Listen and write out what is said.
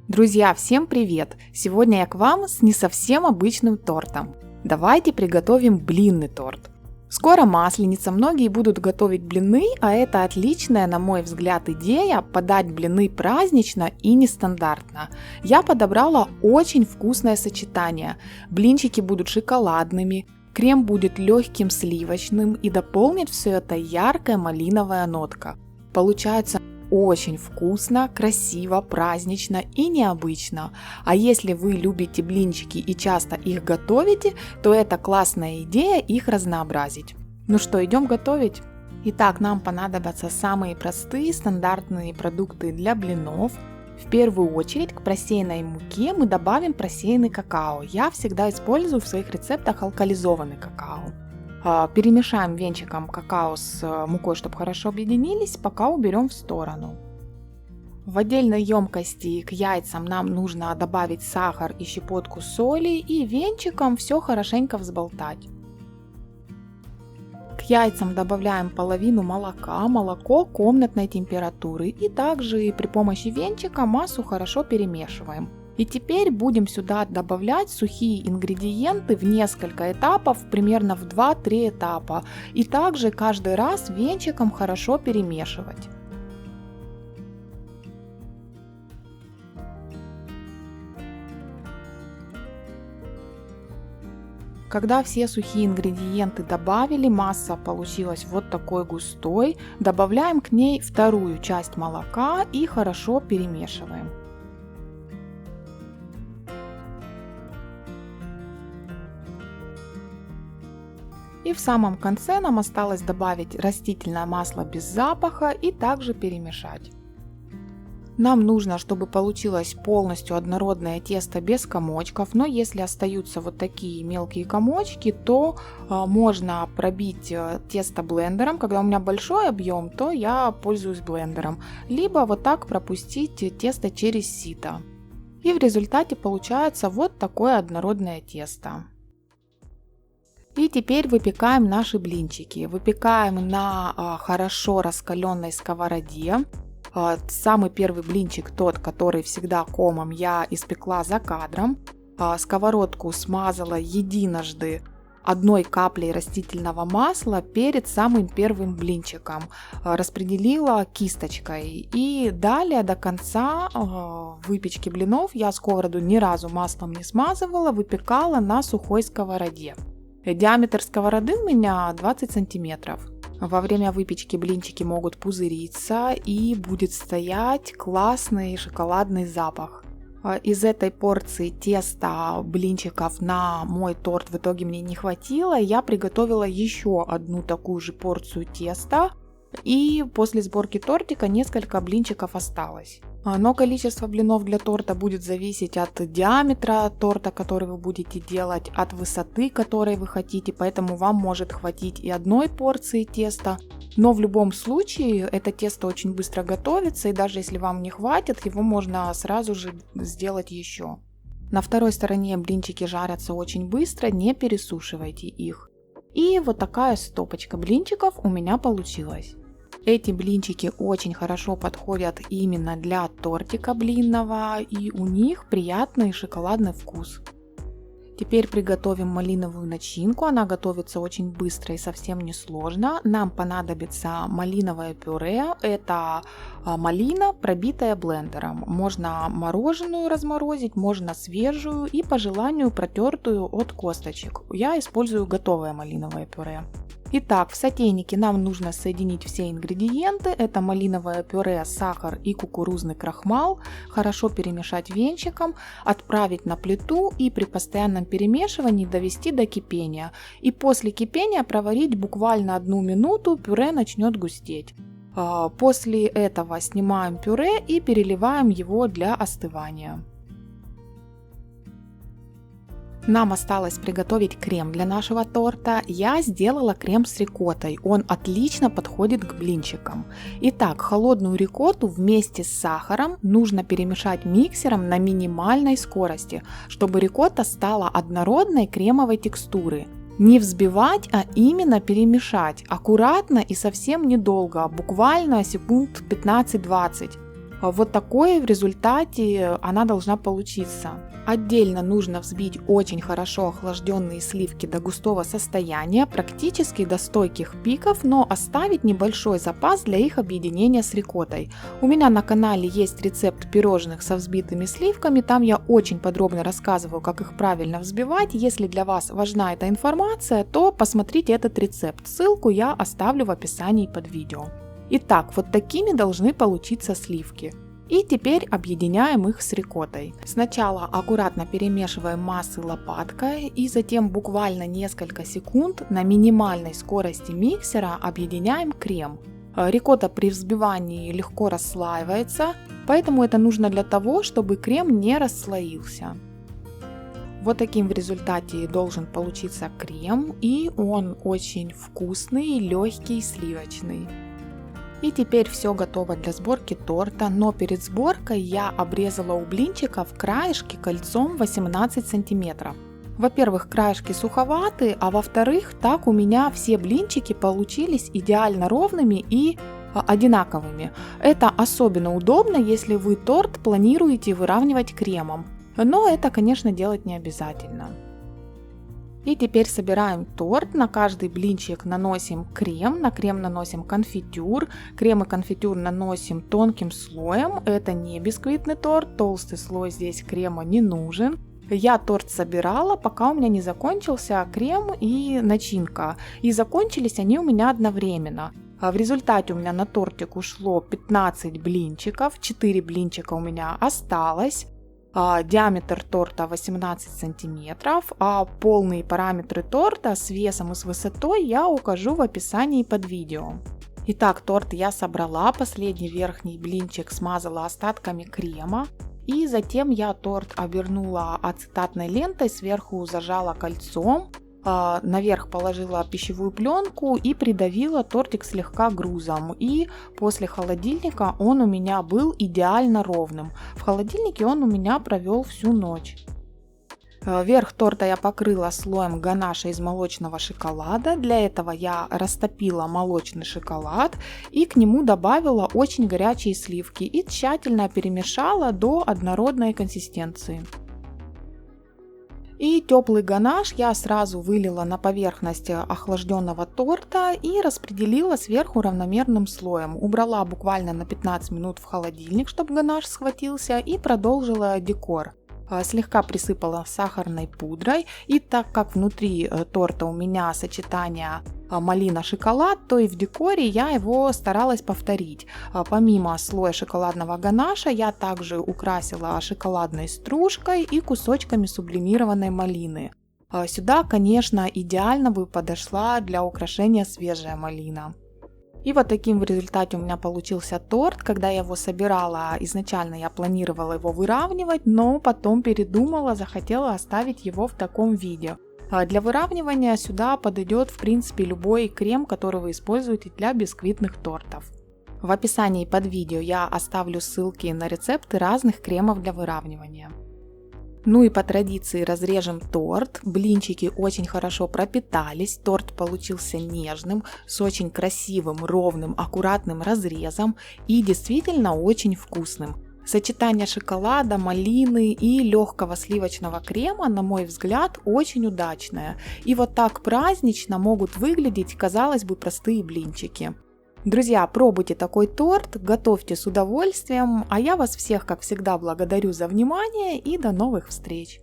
Друзья, всем привет! Сегодня я к вам с не совсем обычным тортом. Давайте приготовим блинный торт. Скоро Масленица, многие будут готовить блины, а это отличная, на мой взгляд, идея подать блины празднично и нестандартно. Я подобрала очень вкусное сочетание. Блинчики будут шоколадными, крем будет легким сливочным и дополнит все это яркая малиновая нотка. Получается очень вкусно, красиво, празднично и необычно. А если вы любите блинчики и часто их готовите, то это классная идея их разнообразить. Ну что, идем готовить? Итак, нам понадобятся самые простые стандартные продукты для блинов. В первую очередь к просеянной муке мы добавим просеянный какао. Я всегда использую в своих рецептах алкализованный какао. Перемешаем венчиком какао с мукой, чтобы хорошо объединились, пока уберем в сторону. В отдельной емкости к яйцам нам нужно добавить сахар и щепотку соли и венчиком все хорошенько взболтать. К яйцам добавляем половину молока, молоко комнатной температуры и также при помощи венчика массу хорошо перемешиваем. И теперь будем сюда добавлять сухие ингредиенты в несколько этапов, примерно в 2-3 этапа. И также каждый раз венчиком хорошо перемешивать. Когда все сухие ингредиенты добавили, масса получилась вот такой густой, добавляем к ней вторую часть молока и хорошо перемешиваем. И в самом конце нам осталось добавить растительное масло без запаха и также перемешать. Нам нужно, чтобы получилось полностью однородное тесто без комочков, но если остаются вот такие мелкие комочки, то можно пробить тесто блендером. Когда у меня большой объем, то я пользуюсь блендером. Либо вот так пропустить тесто через сито. И в результате получается вот такое однородное тесто. И теперь выпекаем наши блинчики. Выпекаем на хорошо раскаленной сковороде. Самый первый блинчик, тот, который всегда комом, я испекла за кадром. Сковородку смазала единожды одной каплей растительного масла перед самым первым блинчиком. Распределила кисточкой. И далее до конца выпечки блинов я сковороду ни разу маслом не смазывала, выпекала на сухой сковороде. Диаметр сковороды у меня 20 сантиметров. Во время выпечки блинчики могут пузыриться и будет стоять классный шоколадный запах. Из этой порции теста блинчиков на мой торт в итоге мне не хватило. Я приготовила еще одну такую же порцию теста. И после сборки тортика несколько блинчиков осталось. Но количество блинов для торта будет зависеть от диаметра торта, который вы будете делать, от высоты, которой вы хотите, поэтому вам может хватить и одной порции теста. Но в любом случае это тесто очень быстро готовится, и даже если вам не хватит, его можно сразу же сделать еще. На второй стороне блинчики жарятся очень быстро, не пересушивайте их. И вот такая стопочка блинчиков у меня получилась. Эти блинчики очень хорошо подходят именно для тортика блинного, и у них приятный шоколадный вкус. Теперь приготовим малиновую начинку, она готовится очень быстро и совсем не сложно. Нам понадобится малиновое пюре, это малина, пробитая блендером. Можно мороженую разморозить, можно свежую и по желанию протертую от косточек. Я использую готовое малиновое пюре. Итак, в сотейнике нам нужно соединить все ингредиенты. Это малиновое пюре, сахар и кукурузный крахмал. Хорошо перемешать венчиком, отправить на плиту и при постоянном перемешивании довести до кипения. И после кипения проварить буквально 1 минуту, пюре начнет густеть. После этого снимаем пюре и переливаем его для остывания. Нам осталось приготовить крем для нашего торта. Я сделала крем с рикоттой, он отлично подходит к блинчикам. Итак, холодную рикотту вместе с сахаром нужно перемешать миксером на минимальной скорости, чтобы рикотта стала однородной кремовой текстуры. Не взбивать, а именно перемешать, аккуратно и совсем недолго, буквально секунд 15-20. Вот такой в результате она должна получиться. Отдельно нужно взбить очень хорошо охлажденные сливки до густого состояния, практически до стойких пиков, но оставить небольшой запас для их объединения с рикоттой. У меня на канале есть рецепт пирожных со взбитыми сливками, там я очень подробно рассказываю, как их правильно взбивать. Если для вас важна эта информация, то посмотрите этот рецепт, ссылку я оставлю в описании под видео. Итак, вот такими должны получиться сливки. И теперь объединяем их с рикоттой. Сначала аккуратно перемешиваем массы лопаткой и затем буквально несколько секунд на минимальной скорости миксера объединяем крем. Рикотта при взбивании легко расслаивается, поэтому это нужно для того, чтобы крем не расслоился. Вот таким в результате должен получиться крем, и он очень вкусный, легкий, сливочный. И теперь все готово для сборки торта, но перед сборкой я обрезала у блинчиков краешки кольцом 18 сантиметров. Во-первых, краешки суховаты, а во-вторых, так у меня все блинчики получились идеально ровными и одинаковыми. Это особенно удобно, если вы торт планируете выравнивать кремом, но это, конечно, делать не обязательно. И теперь собираем торт, на каждый блинчик наносим крем, на крем наносим конфитюр, крем и конфитюр наносим тонким слоем, это не бисквитный торт, толстый слой здесь крема не нужен. Я торт собирала, пока у меня не закончился крем и начинка, и закончились они у меня одновременно. В результате у меня на тортик ушло 15 блинчиков, 4 блинчика у меня осталось. Диаметр торта 18 сантиметров, а полные параметры торта с весом и с высотой я укажу в описании под видео. Итак, торт я собрала, последний верхний блинчик смазала остатками крема, и затем я торт обернула ацетатной лентой, сверху зажала кольцом, наверх положила пищевую пленку и придавила тортик слегка грузом. И после холодильника он у меня был идеально ровным. В холодильнике он у меня провел всю ночь. Верх торта я покрыла слоем ганаша из молочного шоколада. Для этого я растопила молочный шоколад и к нему добавила очень горячие сливки и тщательно перемешала до однородной консистенции. И теплый ганаш я сразу вылила на поверхность охлажденного торта и распределила сверху равномерным слоем. Убрала буквально на 15 минут в холодильник, чтобы ганаш схватился, и продолжила декор. Слегка присыпала сахарной пудрой, и так как внутри торта у меня сочетание малина-шоколад, то и в декоре я его старалась повторить. Помимо слоя шоколадного ганаша я также украсила шоколадной стружкой и кусочками сублимированной малины. Сюда, конечно, идеально бы подошла для украшения свежая малина. И вот таким в результате у меня получился торт. Когда я его собирала, изначально я планировала его выравнивать, но потом передумала, захотела оставить его в таком виде. Для выравнивания сюда подойдет в принципе любой крем, который вы используете для бисквитных тортов. В описании под видео я оставлю ссылки на рецепты разных кремов для выравнивания. Ну и по традиции разрежем торт. Блинчики очень хорошо пропитались, торт получился нежным, с очень красивым, ровным, аккуратным разрезом и действительно очень вкусным. Сочетание шоколада, малины и легкого сливочного крема, на мой взгляд, очень удачное. И вот так празднично могут выглядеть, казалось бы, простые блинчики. Друзья, пробуйте такой торт, готовьте с удовольствием, а я вас всех, как всегда, благодарю за внимание и до новых встреч!